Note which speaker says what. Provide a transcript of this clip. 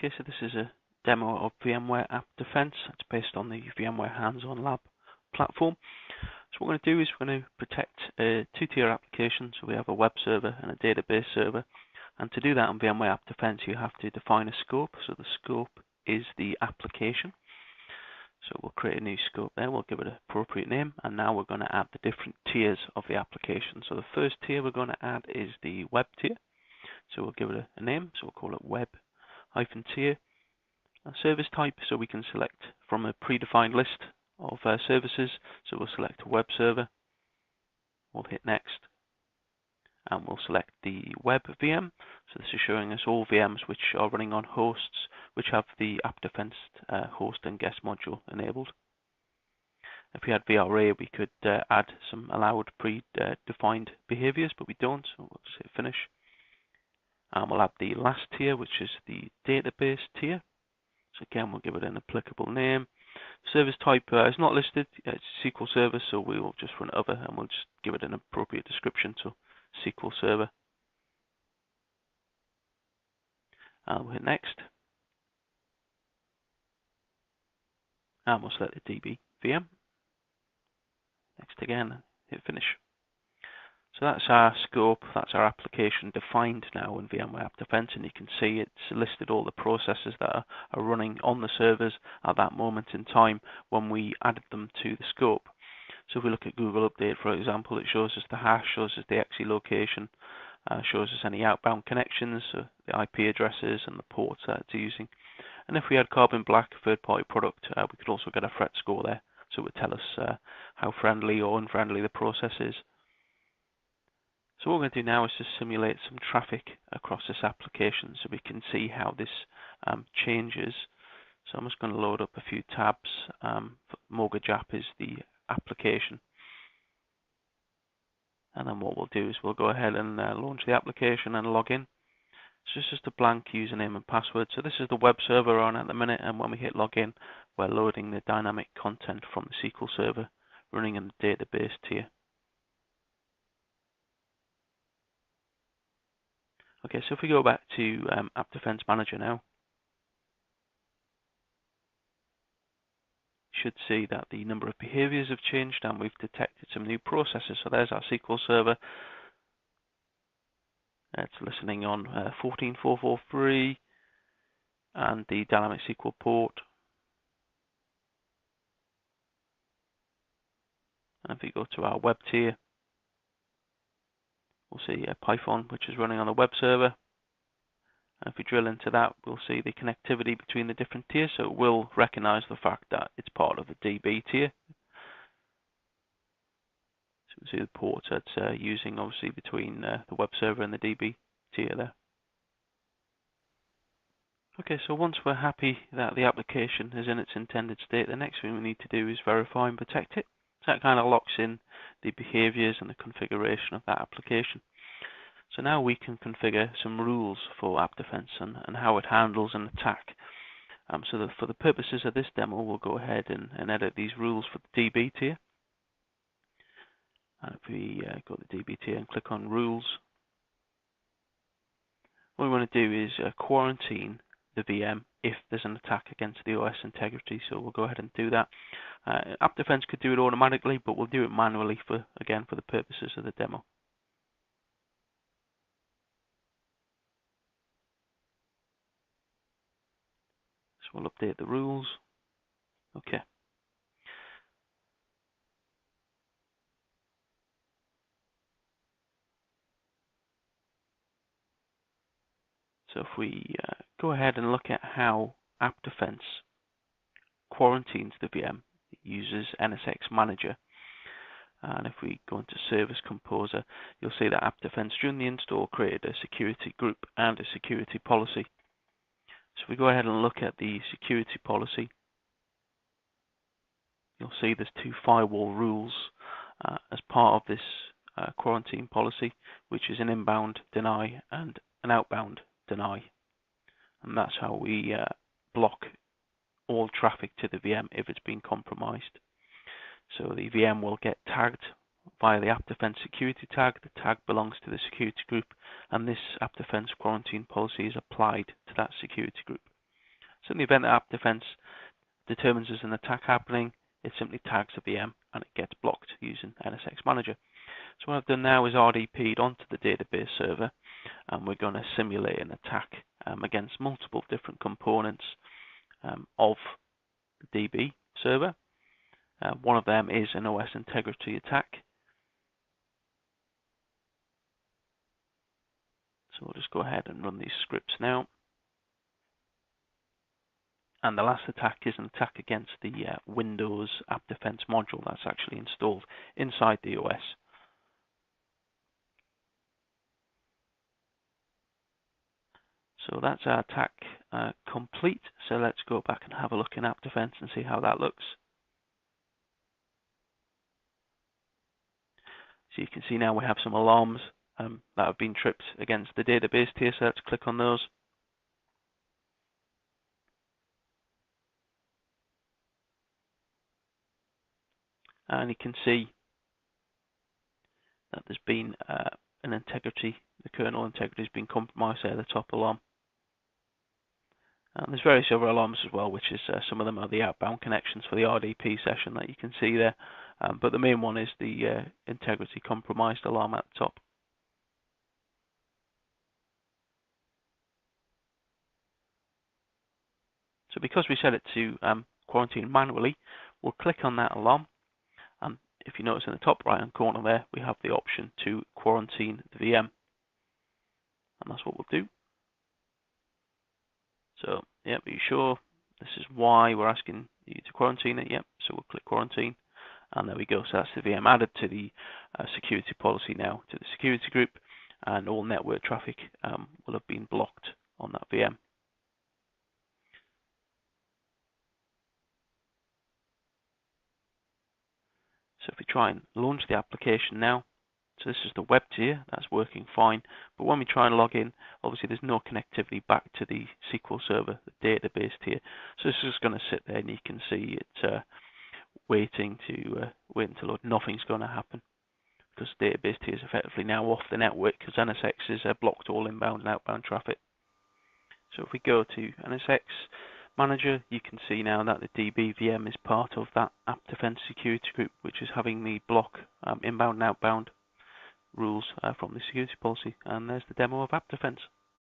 Speaker 1: Okay, so this is a demo of VMware AppDefense. It's based on the VMware Hands-on Lab platform. So what we're going to do is we're going to protect a two-tier application. So we have a web server and a database server. And to do that on VMware AppDefense, you have to define a scope. So the scope is the application. So we'll create a new scope there. We'll give it an appropriate name. And now we're going to add the different tiers of the application. So the first tier we're going to add is the web tier. So we'll give it a name. So we'll call it web-tier. A service type, so we can select from a predefined list of services. So we'll select a web server. We'll hit next. And we'll select the web VM. So this is showing us all VMs which are running on hosts which have the AppDefense host and guest module enabled. If we had VRA, we could add some allowed predefined behaviors, but we don't, so we'll just hit finish. And we'll add the last tier, which is the database tier. So again, we'll give it an applicable name. Service type is not listed, it's SQL Server, so we will just run other and we'll just give it an appropriate description, so SQL Server. And we'll hit next. And we'll select the DB VM. Next again, hit finish. So that's our scope, that's our application defined now in VMware AppDefense, and you can see it's listed all the processes that are running on the servers at that moment in time when we added them to the scope. So if we look at Google Update, for example, it shows us the hash, shows us the exe location, shows us any outbound connections, the IP addresses and the ports that it's using. And if we had Carbon Black, third-party product, we could also get a threat score there. So it would tell us how friendly or unfriendly the process is. So what we're going to do now is to simulate some traffic across this application so we can see how this changes. So I'm just going to load up a few tabs. Mortgage app is the application. And then what we'll do is we'll go ahead and launch the application and log in. So it's just a blank username and password. So this is the web server on at the minute, and when we hit login, we're loading the dynamic content from the SQL Server running in the database tier. Okay, so if we go back to AppDefense Manager now, you should see that the number of behaviors have changed and we've detected some new processes. So there's our SQL Server. It's listening on 14443 and the dynamic SQL port. And if we go to our web tier, we'll see Python, which is running on the web server. And if we drill into that, we'll see the connectivity between the different tiers. So it will recognize the fact that it's part of the DB tier. So we'll see the ports that's using, obviously, between the web server and the DB tier there. Okay, so once we're happy that the application is in its intended state, the next thing we need to do is verify and protect it. So that kind of locks in the behaviors and the configuration of that application. So now we can configure some rules for AppDefense and how it handles an attack. So for the purposes of this demo, we'll go ahead and edit these rules for the DB tier. And if we go to the DB tier and click on Rules, what we want to do is quarantine the VM if there's an attack against the OS integrity. So we'll go ahead and do that. AppDefense could do it automatically, but we'll do it manually for the purposes of the demo. So we'll update the rules. Okay. So if we go ahead and look at how AppDefense quarantines the VM, it uses NSX Manager. And if we go into Service Composer, you'll see that AppDefense during the install created a security group and a security policy. So if we go ahead and look at the security policy, you'll see there's two firewall rules as part of this quarantine policy, which is an inbound deny and an outbound deny. And that's how we block all traffic to the VM if it's been compromised. So the VM will get tagged via the AppDefense security tag. The tag belongs to the security group, and this AppDefense quarantine policy is applied to that security group. So in the event that AppDefense determines there's an attack happening, it simply tags the VM and it gets blocked using NSX Manager. So what I've done now is RDP'd onto the database server, and we're going to simulate an attack against multiple different components of the DB server. One of them is an OS integrity attack. So we'll just go ahead and run these scripts now. And the last attack is an attack against the Windows AppDefense module that's actually installed inside the OS. So that's our attack complete. So let's go back and have a look in AppDefense and see how that looks. So you can see now we have some alarms that have been tripped against the database tier. So let's click on those. And you can see that there's been an integrity, the kernel integrity has been compromised there, the top alarm. And there's various other alarms as well, which is some of them are the outbound connections for the RDP session that you can see there. But the main one is the integrity compromised alarm at the top. So because we set it to quarantine manually, we'll click on that alarm. And if you notice in the top right hand corner there, we have the option to quarantine the VM. And that's what we'll do. So, yep, are you sure? This is why we're asking you to quarantine it. Yep, so we'll click quarantine. And there we go. So that's the VM added to the security policy now, to the security group. And all network traffic will have been blocked on that VM. So if we try and launch the application now, so this is the web tier, that's working fine. But when we try and log in, obviously there's no connectivity back to the SQL server, the database tier. So this is going to sit there, and you can see it waiting to load. Nothing's going to happen because the database tier is effectively now off the network because NSX has blocked all inbound and outbound traffic. So if we go to NSX Manager, you can see now that the DB VM is part of that AppDefense security group, which is having the block inbound and outbound rules from the security policy. And there's the demo of AppDefense.